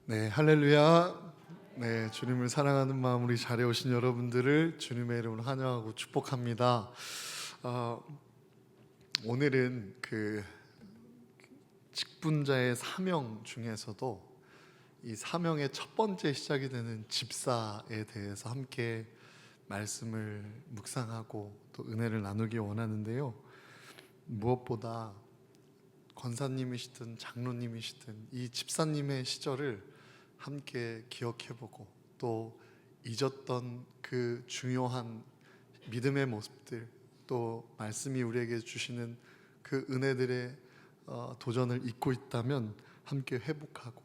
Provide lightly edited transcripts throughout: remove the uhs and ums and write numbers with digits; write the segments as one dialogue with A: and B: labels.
A: 네, 할렐루야. 네, 주님을 사랑하는 마음으로 자리에 오신 여러분들을 주님의 이름으로 환영하고 축복합니다. 어, 오늘은 그 직분자의 사명 중에서도 이 사명의 첫 번째 시작이 되는 집사에 대해서 함께 말씀을 묵상하고 또 은혜를 나누기 원하는데요. 무엇보다 권사님이시든 장로님이시든 이 집사님의 시절을 함께 기억해보고 또 잊었던 그 중요한 믿음의 모습들, 또 말씀이 우리에게 주시는 그 은혜들의 도전을 잊고 있다면 함께 회복하고,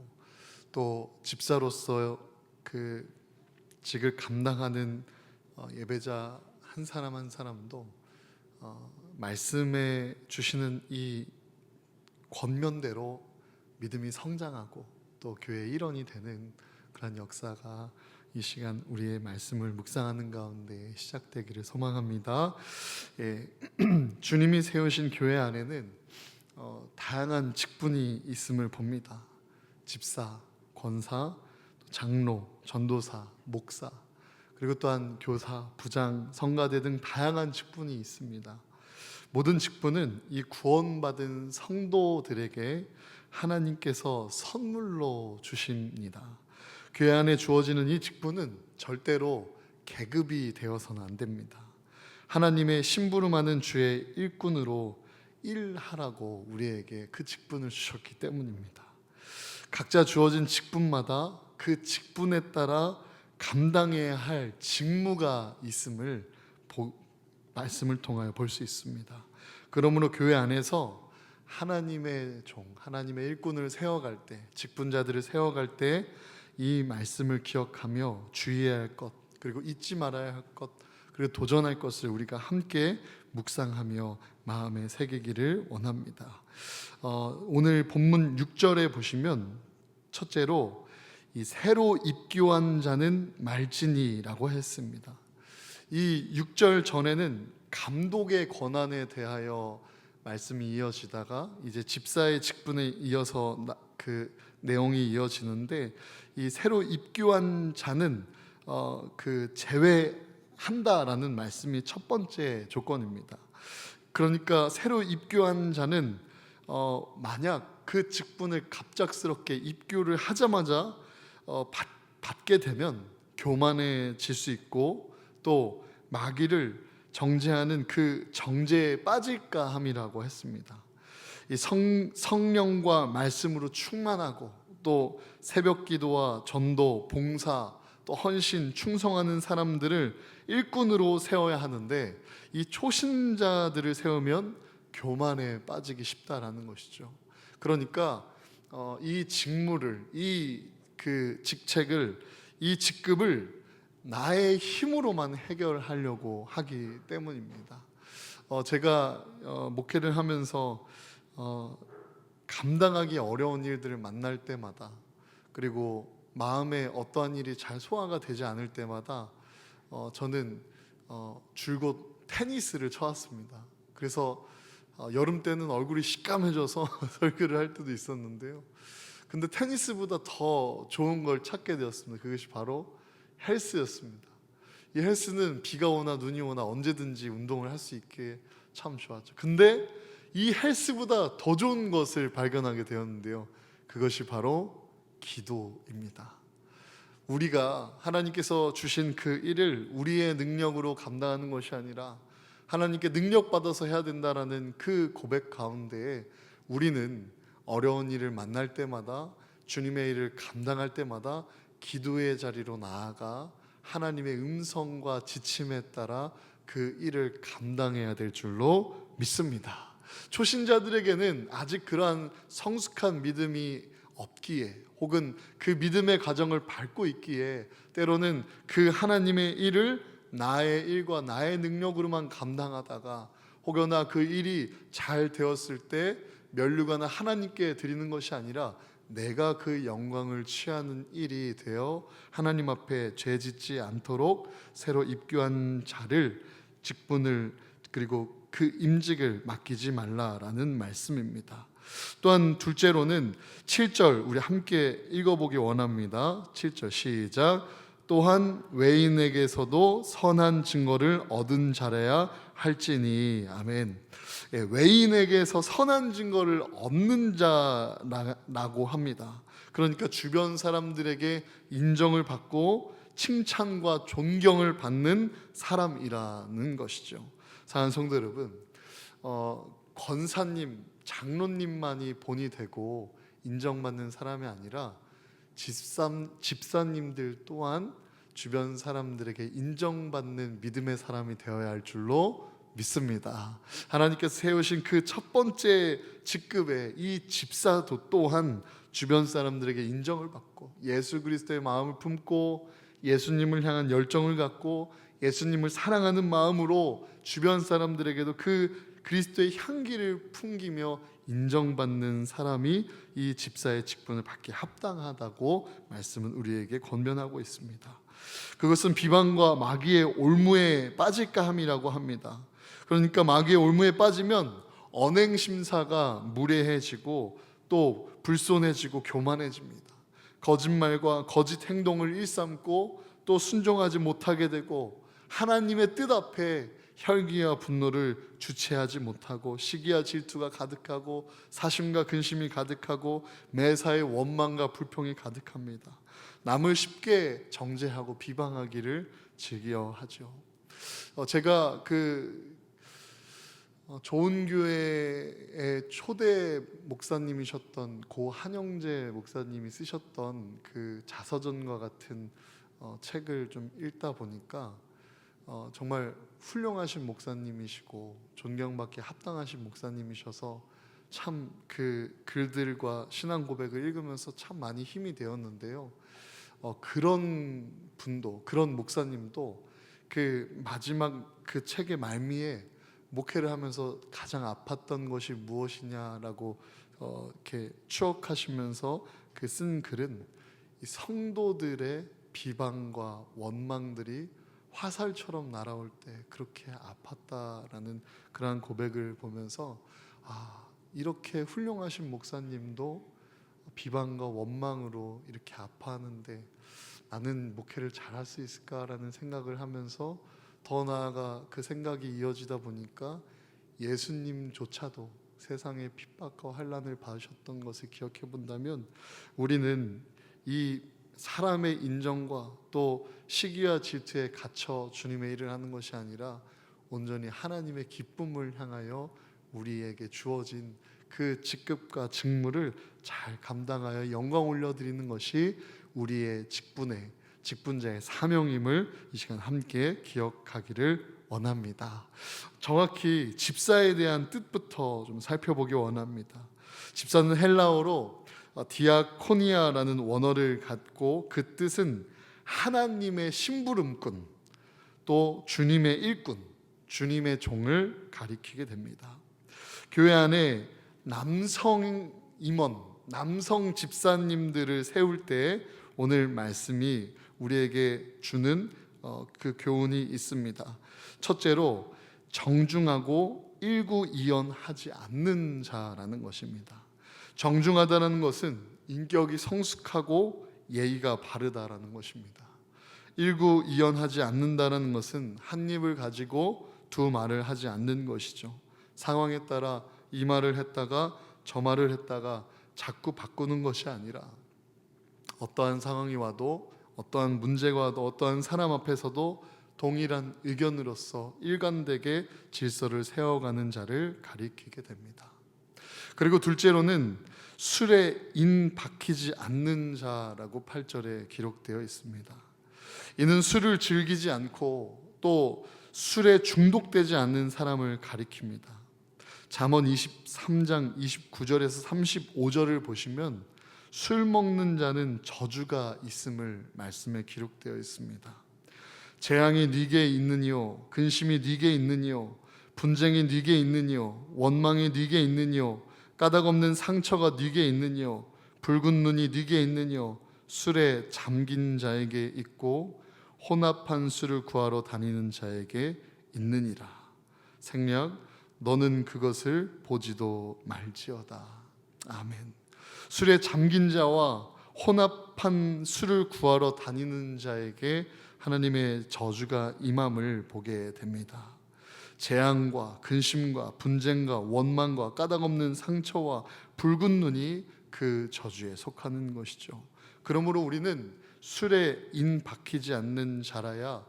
A: 또 집사로서 그 직을 감당하는 예배자 한 사람 한 사람도 말씀에 주시는 이 권면대로 믿음이 성장하고 또 교회의 일원이 되는 그런 역사가 이 시간 우리의 말씀을 묵상하는 가운데 시작되기를 소망합니다. 주님이 세우신 교회 안에는 다양한 직분이 있음을 봅니다. 집사, 권사, 장로, 전도사, 목사, 그리고 또한 교사, 부장, 성가대 등 다양한 직분이 있습니다. 모든 직분은 이 구원받은 성도들에게 하나님께서 선물로 주십니다. 교회 안에 주어지는 이 직분은 절대로 계급이 되어서는 안 됩니다. 하나님의 심부름하는 주의 일꾼으로 일하라고 우리에게 그 직분을 주셨기 때문입니다. 각자 주어진 직분마다 그 직분에 따라 감당해야 할 직무가 있음을 말씀을 통하여 볼 수 있습니다. 그러므로 교회 안에서 하나님의 종, 하나님의 일꾼을 세워갈 때, 직분자들을 세워갈 때 이 말씀을 기억하며 주의해야 할 것, 그리고 잊지 말아야 할 것, 그리고 도전할 것을 우리가 함께 묵상하며 마음에 새기기를 원합니다. 오늘 본문 6절에 보시면 첫째로 이 새로 입교한 자는 말지니라고 했습니다. 이 6절 전에는 감독의 권한에 대하여 말씀이 이어지다가 이제 집사의 직분에 이어서 그 내용이 이어지는데, 이 새로 입교한 자는 그 제외한다라는 말씀이 첫 번째 조건입니다. 그러니까 새로 입교한 자는 만약 그 직분을 갑작스럽게 입교를 하자마자 받게 되면 교만해질 수 있고, 또 마귀를 정죄하는 그 정죄에 빠질까 함이라고 했습니다. 이 성령과 말씀으로 충만하고 또 새벽 기도와 전도, 봉사, 또 헌신, 충성하는 사람들을 일꾼으로 세워야 하는데, 이 초신자들을 세우면 교만에 빠지기 쉽다라는 것이죠. 그러니까 이 직무를, 이 그 직책을, 이 직급을 나의 힘으로만 해결하려고 하기 때문입니다. 제가 목회를 하면서 감당하기 어려운 일들을 만날 때마다, 그리고 마음에 어떠한 일이 잘 소화가 되지 않을 때마다 저는 줄곧 테니스를 쳐왔습니다. 그래서 여름 때는 얼굴이 시까매져서 설교를 할 때도 있었는데요. 근데 테니스보다 더 좋은 걸 찾게 되었습니다. 그것이 바로 헬스였습니다. 이 헬스는 비가 오나 눈이 오나 언제든지 운동을 할 수 있게 참 좋았죠. 근데 이 헬스보다 더 좋은 것을 발견하게 되었는데요. 그것이 바로 기도입니다. 우리가 하나님께서 주신 그 일을 우리의 능력으로 감당하는 것이 아니라 하나님께 능력받아서 해야 된다라는 그 고백 가운데에, 우리는 어려운 일을 만날 때마다, 주님의 일을 감당할 때마다 기도의 자리로 나아가 하나님의 음성과 지침에 따라 그 일을 감당해야 될 줄로 믿습니다. 초신자들에게는 아직 그러한 성숙한 믿음이 없기에, 혹은 그 믿음의 과정을 밟고 있기에, 때로는 그 하나님의 일을 나의 일과 나의 능력으로만 감당하다가, 혹여나 그 일이 잘 되었을 때 면류관을 하나님께 드리는 것이 아니라 내가 그 영광을 취하는 일이 되어 하나님 앞에 죄짓지 않도록 새로 입교한 자를, 직분을, 그리고 그 임직을 맡기지 말라라는 말씀입니다. 또한 둘째로는 7절 우리 함께 읽어보기 원합니다. 7절 시작. 또한 외인에게서도 선한 증거를 얻은 자라야 할지니. 아멘. 예, 외인에게서 선한 증거를 얻는 자라고 합니다. 그러니까 주변 사람들에게 인정을 받고 칭찬과 존경을 받는 사람이라는 것이죠. 사랑하는 성도 여러분, 권사님, 장로님만이 본이 되고 인정받는 사람이 아니라 집사님들 또한 주변 사람들에게 인정받는 믿음의 사람이 되어야 할 줄로 믿습니다. 하나님께서 세우신 그 첫 번째 직급의 이 집사도 또한 주변 사람들에게 인정을 받고 예수 그리스도의 마음을 품고 예수님을 향한 열정을 갖고 예수님을 사랑하는 마음으로 주변 사람들에게도 그 그리스도의 향기를 풍기며 인정받는 사람이 이 집사의 직분을 받기에 합당하다고 말씀은 우리에게 권면하고 있습니다. 그것은 비방과 마귀의 올무에 빠질까 함이라고 합니다. 그러니까 마귀의 올무에 빠지면 언행심사가 무례해지고 또 불손해지고 교만해집니다. 거짓말과 거짓 행동을 일삼고 또 순종하지 못하게 되고 하나님의 뜻 앞에 혈기와 분노를 주체하지 못하고 시기와 질투가 가득하고 사심과 근심이 가득하고 매사에 원망과 불평이 가득합니다. 남을 쉽게 정죄하고 비방하기를 즐겨하죠. 제가 좋은 교회의 초대 목사님이셨던 고 한영재 목사님이 쓰셨던 그 자서전과 같은 책을 좀 읽다 보니까 정말 훌륭하신 목사님이시고 존경받기에 합당하신 목사님이셔서 참 그 글들과 신앙 고백을 읽으면서 참 많이 힘이 되었는데요. 그런 분도, 그런 목사님도 그 마지막 그 책의 말미에 목회를 하면서 가장 아팠던 것이 무엇이냐라고 이렇게 추억하시면서 그 쓴 글은 이 성도들의 비방과 원망들이 화살처럼 날아올 때 그렇게 아팠다라는 그러한 고백을 보면서 이렇게 훌륭하신 목사님도 비방과 원망으로 이렇게 아파하는데 나는 목회를 잘할 수 있을까라는 생각을 하면서 더 나아가 그 생각이 이어지다 보니까 예수님조차도 세상의 핍박과 환난을 받으셨던 것을 기억해 본다면 우리는 이 사람의 인정과 또 시기와 질투에 갇혀 주님의 일을 하는 것이 아니라 온전히 하나님의 기쁨을 향하여 우리에게 주어진 그 직급과 직무를 잘 감당하여 영광 올려드리는 것이 우리의 직분자의 사명임을 이 시간 함께 기억하기를 원합니다. 정확히 집사에 대한 뜻부터 좀 살펴보기 원합니다. 집사는 헬라어로 디아코니아라는 원어를 갖고 그 뜻은 하나님의 심부름꾼, 또 주님의 일꾼, 주님의 종을 가리키게 됩니다. 교회 안에 남성 임원, 남성 집사님들을 세울 때 오늘 말씀이 우리에게 주는 그 교훈이 있습니다. 첫째로 정중하고 일구이연하지 않는 자라는 것입니다. 정중하다는 것은 인격이 성숙하고 예의가 바르다라는 것입니다. 일구이연하지 않는다는 것은 한 입을 가지고 두 말을 하지 않는 것이죠. 상황에 따라 이 말을 했다가 저 말을 했다가 자꾸 바꾸는 것이 아니라 어떠한 상황이 와도 어떠한 문제가 와도 어떠한 사람 앞에서도 동일한 의견으로서 일관되게 질서를 세워가는 자를 가리키게 됩니다. 그리고 둘째로는 술에 인 박히지 않는 자라고 8절에 기록되어 있습니다. 이는 술을 즐기지 않고 또 술에 중독되지 않는 사람을 가리킵니다. 잠언 23장 29절에서 35절을 보시면 술 먹는 자는 저주가 있음을 말씀에 기록되어 있습니다. 재앙이 네게 있느니요, 근심이 네게 있느니요, 분쟁이 네게 있느니요, 원망이 네게 있느니요, 까닭 없는 상처가 네게 있느니요, 붉은 눈이 네게 있느니요, 술에 잠긴 자에게 있고 혼합한 술을 구하러 다니는 자에게 있느니라. 생략, 너는 그것을 보지도 말지어다. 아멘. 술에 잠긴 자와 혼합한 술을 구하러 다니는 자에게 하나님의 저주가 임함을 보게 됩니다. 재앙과 근심과 분쟁과 원망과 까닭없는 상처와 붉은 눈이 그 저주에 속하는 것이죠. 그러므로 우리는 술에 인 박히지 않는 자라야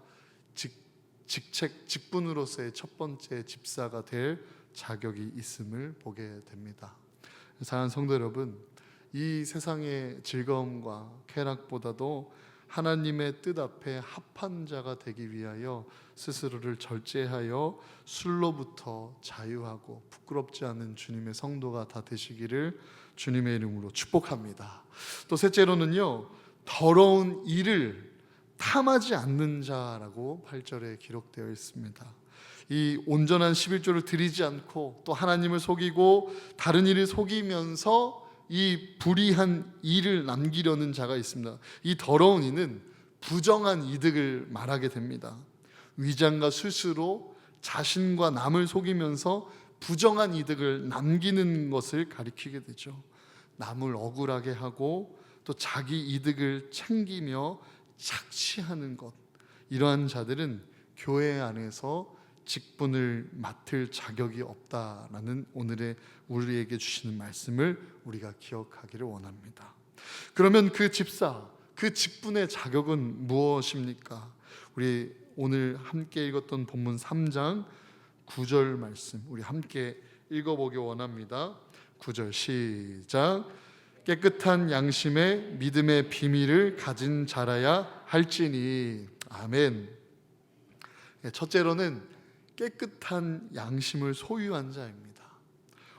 A: 직분으로서의 첫 번째 집사가 될 자격이 있음을 보게 됩니다. 사랑하는 성도 여러분, 이 세상의 즐거움과 쾌락보다도 하나님의 뜻 앞에 합한 자가 되기 위하여 스스로를 절제하여 술로부터 자유하고 부끄럽지 않은 주님의 성도가 다 되시기를 주님의 이름으로 축복합니다. 또 셋째로는요, 더러운 일을 탐하지 않는 자라고 8절에 기록되어 있습니다. 이 온전한 11조를 드리지 않고 또 하나님을 속이고 다른 일을 속이면서 이 불의한 일을 남기려는 자가 있습니다. 이 더러운 이는 부정한 이득을 말하게 됩니다. 위장과 술수로 자신과 남을 속이면서 부정한 이득을 남기는 것을 가리키게 되죠. 남을 억울하게 하고 또 자기 이득을 챙기며 착취하는 것, 이러한 자들은 교회 안에서 직분을 맡을 자격이 없다라는 오늘의 우리에게 주시는 말씀을 우리가 기억하기를 원합니다. 그러면 그 집사, 그 직분의 자격은 무엇입니까? 우리 오늘 함께 읽었던 본문 3장 9절 말씀 우리 함께 읽어보기 원합니다. 9절 시작. 깨끗한 양심의 믿음의 비밀을 가진 자라야 할지니. 아멘. 첫째로는 깨끗한 양심을 소유한 자입니다.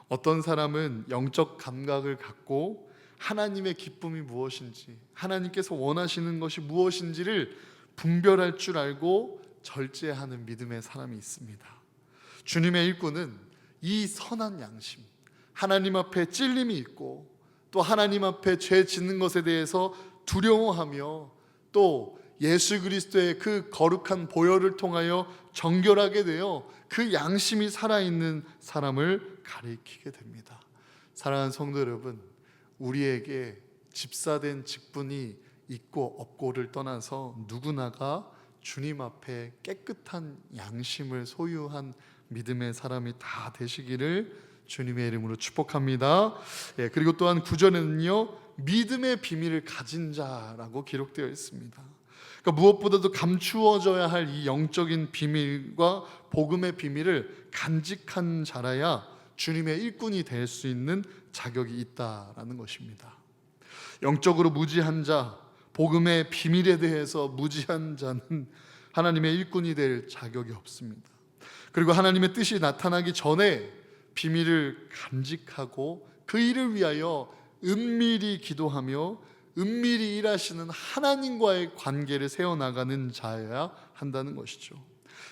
A: 어떤 사람은 영적 감각을 갖고 하나님의 기쁨이 무엇인지, 하나님께서 원하시는 것이 무엇인지를 분별할 줄 알고 절제하는 믿음의 사람이 있습니다. 주님의 일꾼은 이 선한 양심, 하나님 앞에 찔림이 있고 또 하나님 앞에 죄 짓는 것에 대해서 두려워하며 또 예수 그리스도의 그 거룩한 보혈을 통하여 정결하게 되어 그 양심이 살아있는 사람을 가리키게 됩니다. 사랑하는 성도 여러분, 우리에게 집사된 직분이 있고 없고를 떠나서 누구나가 주님 앞에 깨끗한 양심을 소유한 믿음의 사람이 다 되시기를 주님의 이름으로 축복합니다. 그리고 또한 9절에는요, 믿음의 비밀을 가진 자라고 기록되어 있습니다. 그러니까 무엇보다도 감추어져야 할 이 영적인 비밀과 복음의 비밀을 간직한 자라야 주님의 일꾼이 될 수 있는 자격이 있다라는 것입니다. 영적으로 무지한 자, 복음의 비밀에 대해서 무지한 자는 하나님의 일꾼이 될 자격이 없습니다. 그리고 하나님의 뜻이 나타나기 전에 비밀을 간직하고 그 일을 위하여 은밀히 기도하며 은밀히 일하시는 하나님과의 관계를 세워나가는 자여야 한다는 것이죠.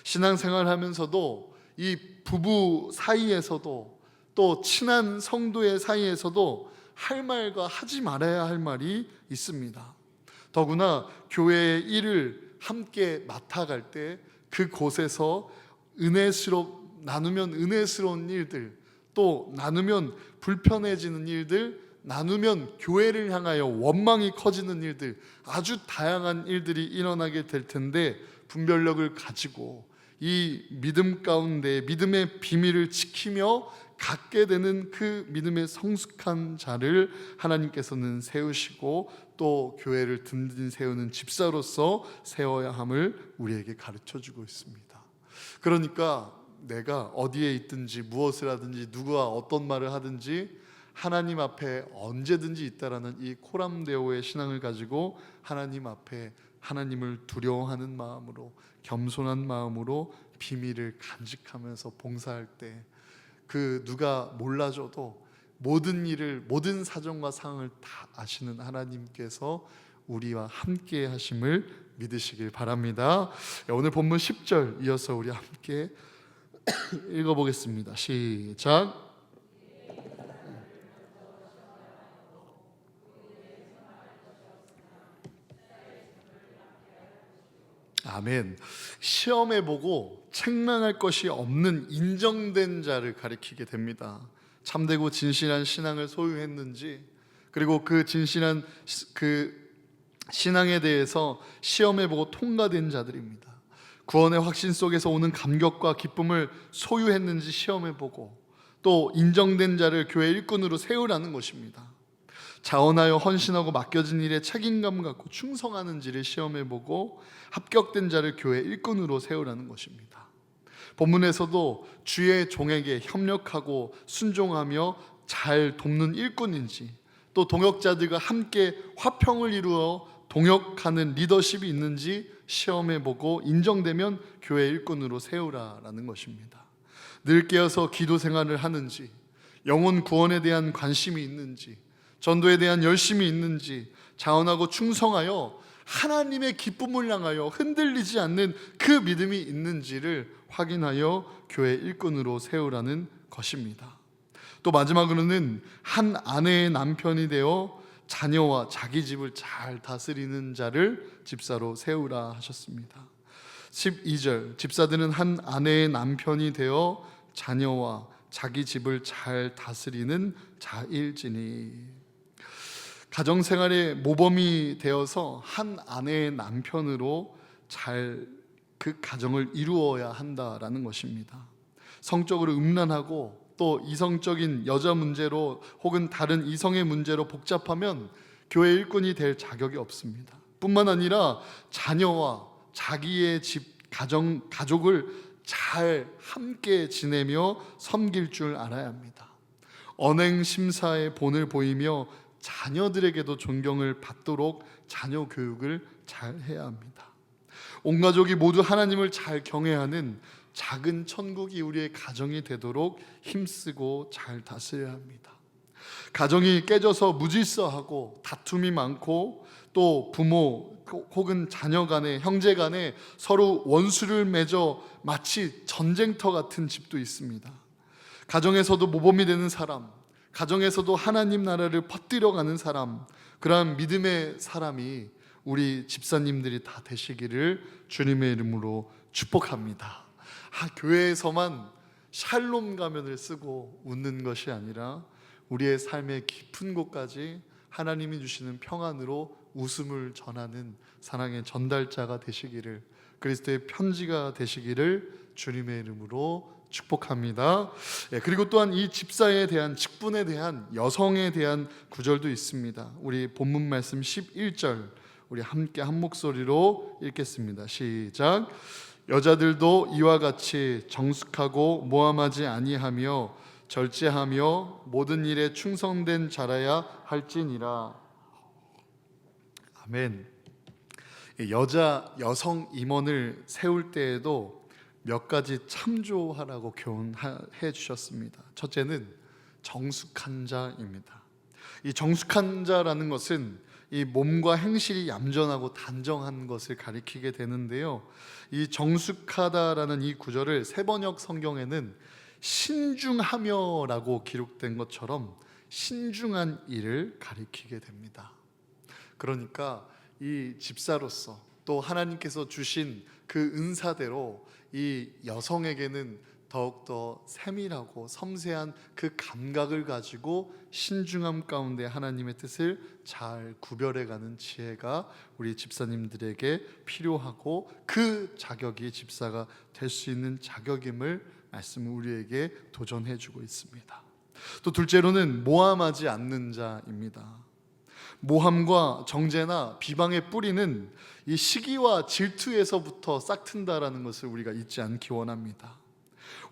A: 신앙생활을 하면서도 이 부부 사이에서도 또 친한 성도의 사이에서도 할 말과 하지 말아야 할 말이 있습니다. 더구나 교회의 일을 함께 맡아갈 때 그곳에서 나누면 은혜스러운 일들, 또 나누면 불편해지는 일들, 나누면 교회를 향하여 원망이 커지는 일들, 아주 다양한 일들이 일어나게 될 텐데 분별력을 가지고 이 믿음 가운데 믿음의 비밀을 지키며 갖게 되는 그 믿음의 성숙한 자를 하나님께서는 세우시고 또 교회를 든든히 세우는 집사로서 세워야 함을 우리에게 가르쳐주고 있습니다. 그러니까 내가 어디에 있든지 무엇을 하든지 누구와 어떤 말을 하든지 하나님 앞에 언제든지 있다라는 이 코람데오의 신앙을 가지고 하나님 앞에 하나님을 두려워하는 마음으로 겸손한 마음으로 비밀을 간직하면서 봉사할 때 그 누가 몰라줘도 모든 일을 모든 사정과 상황을 다 아시는 하나님께서 우리와 함께 하심을 믿으시길 바랍니다. 오늘 본문 10절 이어서 우리 함께 읽어보겠습니다. 시작. 아멘. 시험해보고 책망할 것이 없는 인정된 자를 가리키게 됩니다. 참되고 진실한 신앙을 소유했는지, 그리고 그 진실한 신앙에 대해서 시험해보고 통과된 자들입니다. 구원의 확신 속에서 오는 감격과 기쁨을 소유했는지 시험해보고, 또 인정된 자를 교회 일꾼으로 세우라는 것입니다. 자원하여 헌신하고 맡겨진 일에 책임감 갖고 충성하는지를 시험해보고 합격된 자를 교회 일꾼으로 세우라는 것입니다. 본문에서도 주의 종에게 협력하고 순종하며 잘 돕는 일꾼인지, 또 동역자들과 함께 화평을 이루어 동역하는 리더십이 있는지 시험해보고 인정되면 교회 일꾼으로 세우라라는 것입니다. 늘 깨어서 기도 생활을 하는지, 영혼 구원에 대한 관심이 있는지, 전도에 대한 열심이 있는지, 자원하고 충성하여 하나님의 기쁨을 향하여 흔들리지 않는 그 믿음이 있는지를 확인하여 교회 일꾼으로 세우라는 것입니다. 또 마지막으로는 한 아내의 남편이 되어 자녀와 자기 집을 잘 다스리는 자를 집사로 세우라 하셨습니다. 12절, 집사들은 한 아내의 남편이 되어 자녀와 자기 집을 잘 다스리는 자일지니. 가정생활의 모범이 되어서 한 아내의 남편으로 잘 그 가정을 이루어야 한다라는 것입니다. 성적으로 음란하고 또 이성적인 여자 문제로 혹은 다른 이성의 문제로 복잡하면 교회 일꾼이 될 자격이 없습니다. 뿐만 아니라 자녀와 자기의 집, 가족을 잘 함께 지내며 섬길 줄 알아야 합니다. 언행 심사의 본을 보이며 자녀들에게도 존경을 받도록 자녀 교육을 잘 해야 합니다. 온 가족이 모두 하나님을 잘 경외하는 작은 천국이 우리의 가정이 되도록 힘쓰고 잘 다스려야 합니다. 가정이 깨져서 무질서하고 다툼이 많고, 또 부모 혹은 자녀 간에, 형제 간에 서로 원수를 맺어 마치 전쟁터 같은 집도 있습니다. 가정에서도 모범이 되는 사람, 가정에서도 하나님 나라를 퍼뜨려가는 사람, 그러한 믿음의 사람이 우리 집사님들이 다 되시기를 주님의 이름으로 축복합니다. 교회에서만 샬롬 가면을 쓰고 웃는 것이 아니라 우리의 삶의 깊은 곳까지 하나님이 주시는 평안으로 웃음을 전하는 사랑의 전달자가 되시기를, 그리스도의 편지가 되시기를 주님의 이름으로 축복합니다. 그리고 또한 이 집사에 대한, 직분에 대한, 여성에 대한 구절도 있습니다. 우리 본문 말씀 11절 우리 함께 한 목소리로 읽겠습니다. 시작. 여자들도 이와 같이 정숙하고 모함하지 아니하며 절제하며 모든 일에 충성된 자라야 할지니라. 아멘. 여성 임원을 세울 때에도 몇 가지 참조하라고 교훈해 주셨습니다. 첫째는 정숙한 자입니다. 이 정숙한 자라는 것은 이 몸과 행실이 얌전하고 단정한 것을 가리키게 되는데요, 이 정숙하다라는 이 구절을 세번역 성경에는 신중하며라고 기록된 것처럼 신중한 일을 가리키게 됩니다. 그러니까 이 집사로서 또 하나님께서 주신 그 은사대로 이 여성에게는 더욱더 세밀하고 섬세한 그 감각을 가지고 신중함 가운데 하나님의 뜻을 잘 구별해가는 지혜가 우리 집사님들에게 필요하고, 그 자격이 집사가 될 수 있는 자격임을 말씀을 우리에게 도전해주고 있습니다. 또 둘째로는 모함하지 않는 자입니다. 모함과 정죄나 비방의 뿌리는 이 시기와 질투에서부터 싹튼다라는 것을 우리가 잊지 않기 원합니다.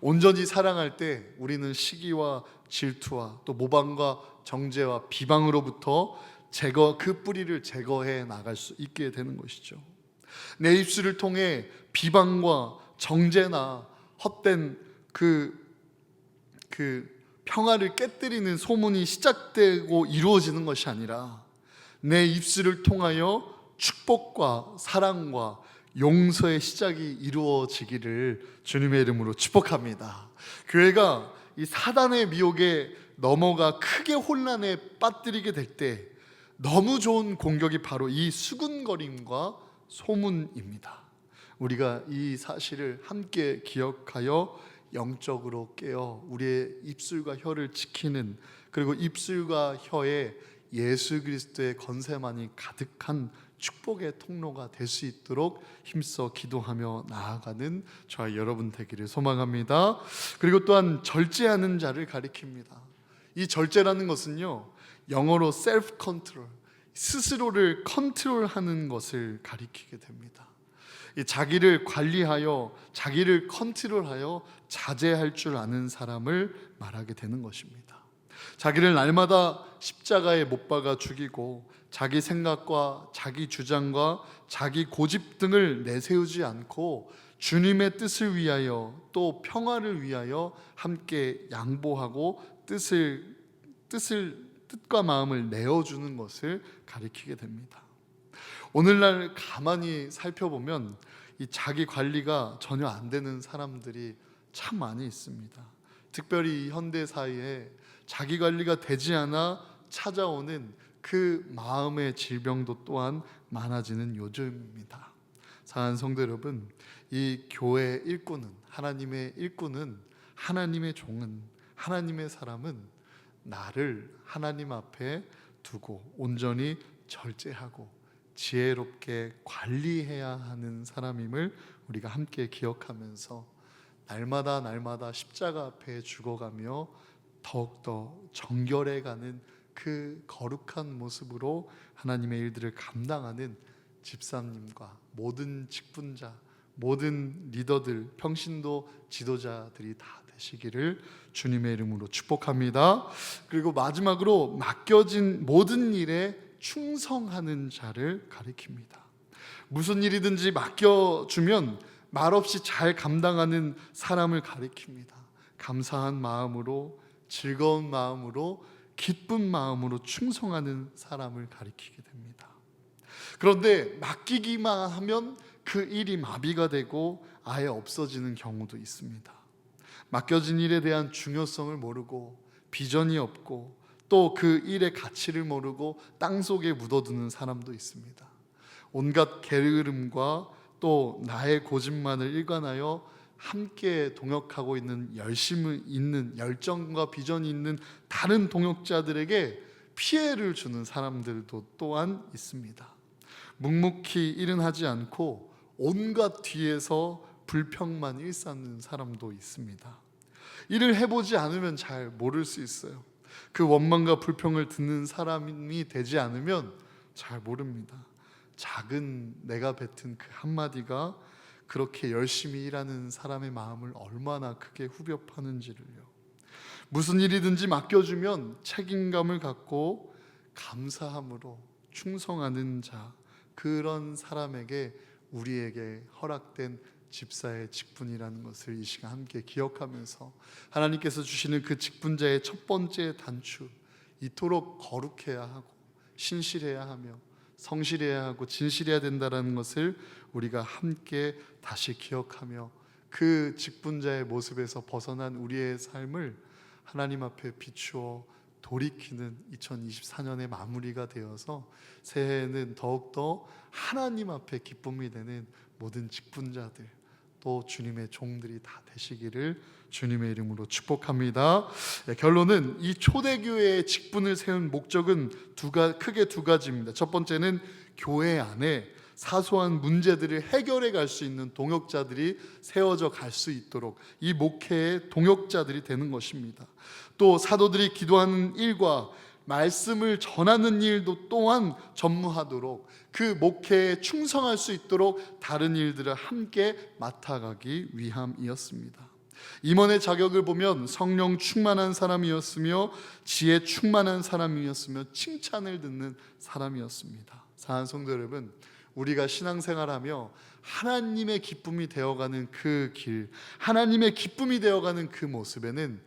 A: 온전히 사랑할 때 우리는 시기와 질투와 또 모방과 정죄와 비방으로부터 그 뿌리를 제거해 나갈 수 있게 되는 것이죠. 내 입술을 통해 비방과 정죄나 헛된 그 평화를 깨뜨리는 소문이 시작되고 이루어지는 것이 아니라 내 입술을 통하여 축복과 사랑과 용서의 시작이 이루어지기를 주님의 이름으로 축복합니다. 교회가 이 사단의 미혹에 넘어가 크게 혼란에 빠뜨리게 될 때 너무 좋은 공격이 바로 이 수군거림과 소문입니다. 우리가 이 사실을 함께 기억하여 영적으로 깨어 우리의 입술과 혀를 지키는, 그리고 입술과 혀에 예수 그리스도의 건세만이 가득한 축복의 통로가 될 수 있도록 힘써 기도하며 나아가는 저와 여러분 되기를 소망합니다. 그리고 또한 절제하는 자를 가리킵니다. 이 절제라는 것은요, 영어로 self control, 스스로를 컨트롤하는 것을 가리키게 됩니다. 자기를 관리하여 자기를 컨트롤하여 자제할 줄 아는 사람을 말하게 되는 것입니다. 자기를 날마다 십자가에 못 박아 죽이고 자기 생각과 자기 주장과 자기 고집 등을 내세우지 않고 주님의 뜻을 위하여 또 평화를 위하여 함께 양보하고 뜻과 마음을 내어주는 것을 가리키게 됩니다. 오늘날 가만히 살펴보면 이 자기 관리가 전혀 안 되는 사람들이 참 많이 있습니다. 특별히 이 현대 사회에 자기 관리가 되지 않아 찾아오는 그 마음의 질병도 또한 많아지는 요즘입니다. 사랑하는 성도 여러분, 이 교회 일꾼은, 하나님의 일꾼은, 하나님의 종은, 하나님의 사람은 나를 하나님 앞에 두고 온전히 절제하고 지혜롭게 관리해야 하는 사람임을 우리가 함께 기억하면서 날마다 십자가 앞에 죽어가며 더욱더 정결해가는 그 거룩한 모습으로 하나님의 일들을 감당하는 집사님과 모든 직분자, 모든 리더들, 평신도 지도자들이 다 되시기를 주님의 이름으로 축복합니다. 그리고 마지막으로 맡겨진 모든 일에 충성하는 자를 가리킵니다. 무슨 일이든지 맡겨주면 말없이 잘 감당하는 사람을 가리킵니다. 감사한 마음으로, 즐거운 마음으로, 기쁜 마음으로 충성하는 사람을 가리키게 됩니다. 그런데 맡기기만 하면 그 일이 마비가 되고 아예 없어지는 경우도 있습니다. 맡겨진 일에 대한 중요성을 모르고 비전이 없고 또 그 일의 가치를 모르고 땅속에 묻어두는 사람도 있습니다. 온갖 게으름과 또 나의 고집만을 일관하여 함께 동역하고 있는 열심이 있는, 열정과 비전이 있는 다른 동역자들에게 피해를 주는 사람들도 또한 있습니다. 묵묵히 일은 하지 않고 온갖 뒤에서 불평만 일삼는 사람도 있습니다. 일을 해보지 않으면 잘 모를 수 있어요. 그 원망과 불평을 듣는 사람이 되지 않으면 잘 모릅니다. 작은 내가 뱉은 그 한마디가 그렇게 열심히 일하는 사람의 마음을 얼마나 크게 후벼 파는지를요. 무슨 일이든지 맡겨주면 책임감을 갖고 감사함으로 충성하는 자, 그런 사람에게 우리에게 허락된 집사의 직분이라는 것을 이 시간 함께 기억하면서 하나님께서 주시는 그 직분자의 첫 번째 단추, 이토록 거룩해야 하고 신실해야 하며 성실해야 하고 진실해야 된다는 것을 우리가 함께 다시 기억하며 그 직분자의 모습에서 벗어난 우리의 삶을 하나님 앞에 비추어 돌이키는 2024년의 마무리가 되어서 새해에는 더욱더 하나님 앞에 기쁨이 되는 모든 직분자들 또 주님의 종들이 다 되시기를 주님의 이름으로 축복합니다. 결론은 이 초대교회의 직분을 세운 목적은 크게 두 가지입니다. 첫 번째는 교회 안에 사소한 문제들을 해결해 갈 수 있는 동역자들이 세워져 갈 수 있도록 이 목회의 동역자들이 되는 것입니다. 또 사도들이 기도하는 일과 말씀을 전하는 일도 또한 전무하도록 그 목회에 충성할 수 있도록 다른 일들을 함께 맡아가기 위함이었습니다. 임원의 자격을 보면 성령 충만한 사람이었으며 지혜 충만한 사람이었으며 칭찬을 듣는 사람이었습니다. 사랑하는 성도 여러분, 우리가 신앙생활하며 하나님의 기쁨이 되어가는 그 길, 하나님의 기쁨이 되어가는 그 모습에는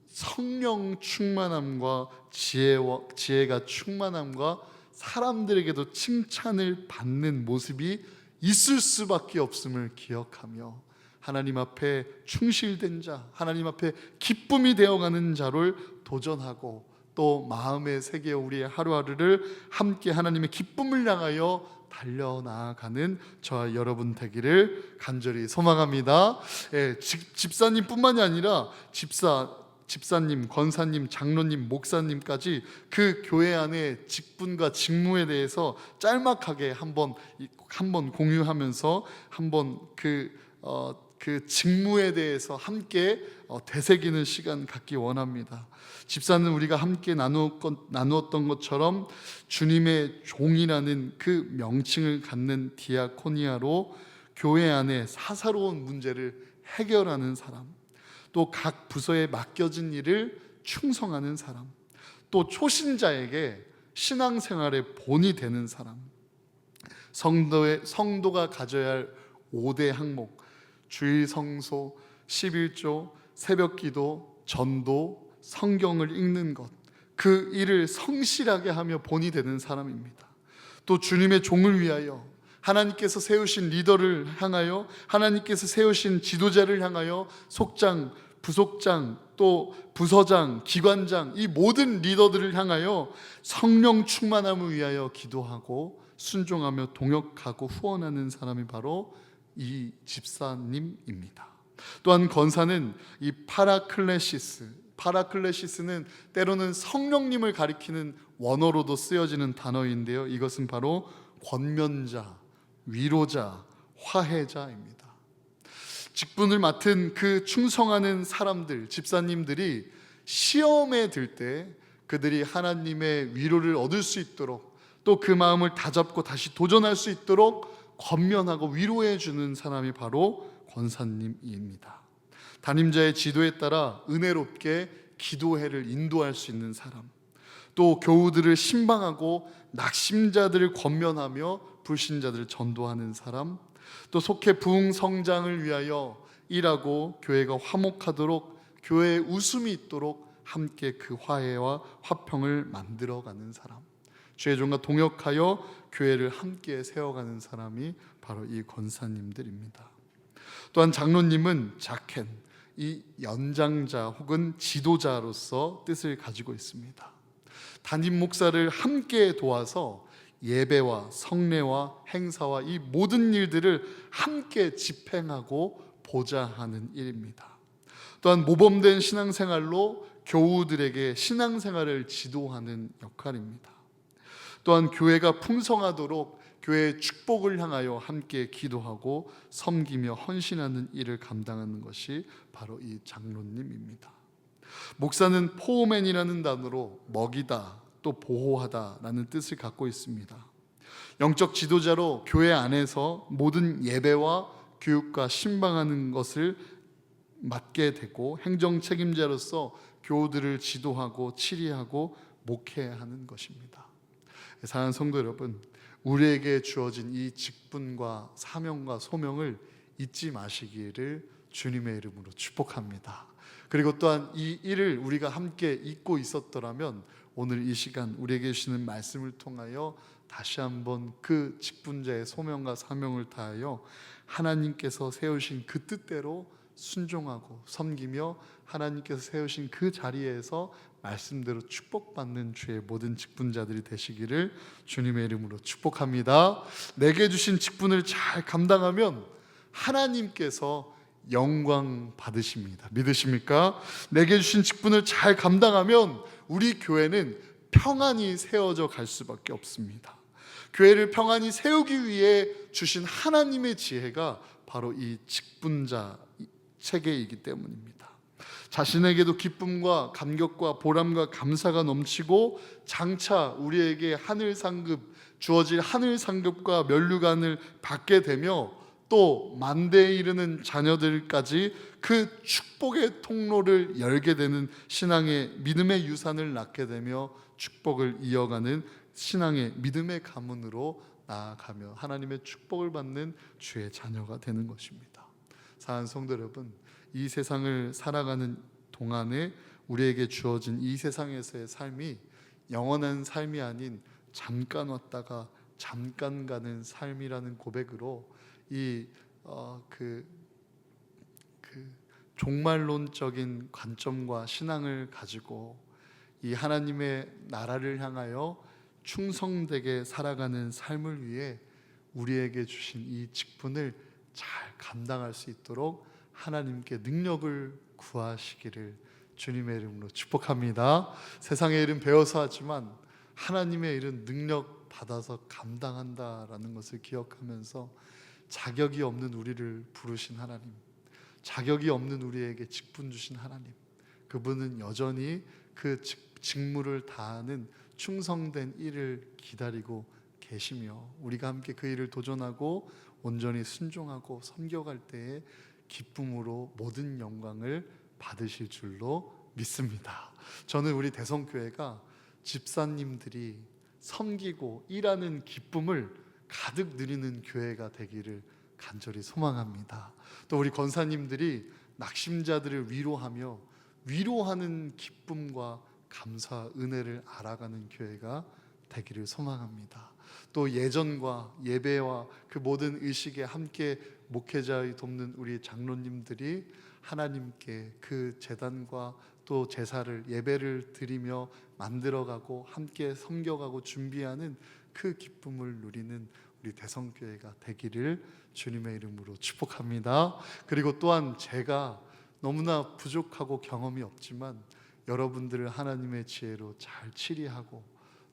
A: 성령 충만함과 지혜가 충만함과 사람들에게도 칭찬을 받는 모습이 있을 수밖에 없음을 기억하며 하나님 앞에 충실된 자, 하나님 앞에 기쁨이 되어가는 자를 도전하고 또 마음의 세계 우리의 하루하루를 함께 하나님의 기쁨을 향하여 달려나가는 저와 여러분 되기를 간절히 소망합니다. 예, 집사님뿐만이 아니라 집사님, 권사님, 장로님, 목사님까지 그 교회 안에 직분과 직무에 대해서 짤막하게 한번 공유하면서 한번 그 직무에 대해서 함께 되새기는 시간 갖기 원합니다. 집사는 우리가 함께 나누었던 것처럼 주님의 종이라는 그 명칭을 갖는 디아코니아로 교회 안에 사사로운 문제를 해결하는 사람, 또 각 부서에 맡겨진 일을 충성하는 사람, 또 초신자에게 신앙생활의 본이 되는 사람, 성도가 가져야 할 5대 항목, 주일 성소, 11조, 새벽기도, 전도, 성경을 읽는 것, 그 일을 성실하게 하며 본이 되는 사람입니다. 또 주님의 종을 위하여 하나님께서 세우신 리더를 향하여, 하나님께서 세우신 지도자를 향하여 속장, 부속장, 또 부서장, 기관장, 이 모든 리더들을 향하여 성령 충만함을 위하여 기도하고 순종하며 동역하고 후원하는 사람이 바로 이 집사님입니다. 또한 권사는 이 파라클레시스는 때로는 성령님을 가리키는 원어로도 쓰여지는 단어인데요, 이것은 바로 권면자, 위로자, 화해자입니다. 직분을 맡은 그 충성하는 사람들, 집사님들이 시험에 들 때 그들이 하나님의 위로를 얻을 수 있도록, 또 그 마음을 다잡고 다시 도전할 수 있도록 권면하고 위로해 주는 사람이 바로 권사님입니다. 담임자의 지도에 따라 은혜롭게 기도회를 인도할 수 있는 사람, 또 교우들을 신방하고 낙심자들을 권면하며 불신자들을 전도하는 사람, 또 속해 부흥 성장을 위하여 일하고 교회가 화목하도록, 교회에 웃음이 있도록 함께 그 화해와 화평을 만들어가는 사람, 주의 종과 동역하여 교회를 함께 세워가는 사람이 바로 이 권사님들입니다. 또한 장로님은 자켄, 이 연장자 혹은 지도자로서 뜻을 가지고 있습니다. 담임 목사를 함께 도와서 예배와 성례와 행사와 이 모든 일들을 함께 집행하고 보좌하는 일입니다. 또한 모범된 신앙생활로 교우들에게 신앙생활을 지도하는 역할입니다. 또한 교회가 풍성하도록 교회의 축복을 향하여 함께 기도하고 섬기며 헌신하는 일을 감당하는 것이 바로 이 장로님입니다. 목사는 포우맨이라는 단어로 먹이다, 또 보호하다라는 뜻을 갖고 있습니다. 영적 지도자로 교회 안에서 모든 예배와 교육과 신방하는 것을 맡게 되고, 행정 책임자로서 교우들을 지도하고 치리하고 목회해야 하는 것입니다. 사랑하는 성도 여러분, 우리에게 주어진 이 직분과 사명과 소명을 잊지 마시기를 주님의 이름으로 축복합니다. 그리고 또한 이 일을 우리가 함께 잊고 있었더라면 오늘 이 시간 우리에게 주시는 말씀을 통하여 다시 한번 그 직분자의 소명과 사명을 다하여 하나님께서 세우신 그 뜻대로 순종하고 섬기며 하나님께서 세우신 그 자리에서 말씀대로 축복받는 주의 모든 직분자들이 되시기를 주님의 이름으로 축복합니다. 내게 주신 직분을 잘 감당하면 하나님께서 영광 받으십니다. 믿으십니까? 내게 주신 직분을 잘 감당하면 우리 교회는 평안히 세워져 갈 수밖에 없습니다. 교회를 평안히 세우기 위해 주신 하나님의 지혜가 바로 이 직분자 체계이기 때문입니다. 자신에게도 기쁨과 감격과 보람과 감사가 넘치고 장차 우리에게 하늘 상급, 주어질 하늘 상급과 면류관을 받게 되며 또 만대에 이르는 자녀들까지 그 축복의 통로를 열게 되는 신앙의 믿음의 유산을 낳게 되며 축복을 이어가는 신앙의 믿음의 가문으로 나아가며 하나님의 축복을 받는 주의 자녀가 되는 것입니다. 사랑하는 성도 여러분, 이 세상을 살아가는 동안에 우리에게 주어진 이 세상에서의 삶이 영원한 삶이 아닌 잠깐 왔다가 잠깐 가는 삶이라는 고백으로 이 종말론적인 관점과 신앙을 가지고 이 하나님의 나라를 향하여 충성되게 살아가는 삶을 위해 우리에게 주신 이 직분을 잘 감당할 수 있도록 하나님께 능력을 구하시기를 주님의 이름으로 축복합니다. 세상의 일은 배워서 하지만 하나님의 일은 능력 받아서 감당한다라는 것을 기억하면서 자격이 없는 우리를 부르신 하나님, 자격이 없는 우리에게 직분 주신 하나님, 그분은 여전히 그 직무를 다하는 충성된 일을 기다리고 계시며 우리가 함께 그 일을 도전하고 온전히 순종하고 섬겨갈 때에 기쁨으로 모든 영광을 받으실 줄로 믿습니다. 저는 우리 대성교회가 집사님들이 섬기고 일하는 기쁨을 가득 누리는 교회가 되기를 간절히 소망합니다. 또 우리 권사님들이 낙심자들을 위로하며 위로하는 기쁨과 감사, 은혜를 알아가는 교회가 되기를 소망합니다. 또 예전과 예배와 그 모든 의식에 함께 목회자의 돕는 우리 장로님들이 하나님께 그 제단과 또 제사를 예배를 드리며 만들어가고 함께 섬겨가고 준비하는 그 기쁨을 누리는 우리 대성교회가 되기를 주님의 이름으로 축복합니다. 그리고 또한 제가 너무나 부족하고 경험이 없지만 여러분들을 하나님의 지혜로 잘 치리하고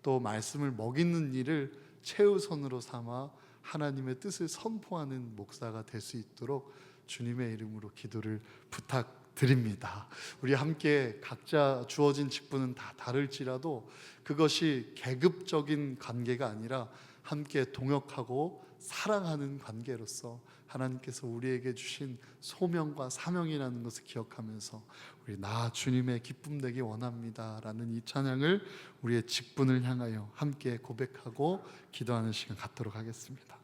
A: 또 말씀을 먹이는 일을 최우선으로 삼아 하나님의 뜻을 선포하는 목사가 될 수 있도록 주님의 이름으로 기도를 부탁드립니다. 우리 함께 각자 주어진 직분은 다 다를지라도 그것이 계급적인 관계가 아니라 함께 동역하고 사랑하는 관계로서 하나님께서 우리에게 주신 소명과 사명이라는 것을 기억하면서 우리 나 주님의 기쁨 되기 원합니다 라는 이 찬양을 우리의 직분을 향하여 함께 고백하고 기도하는 시간 갖도록 하겠습니다.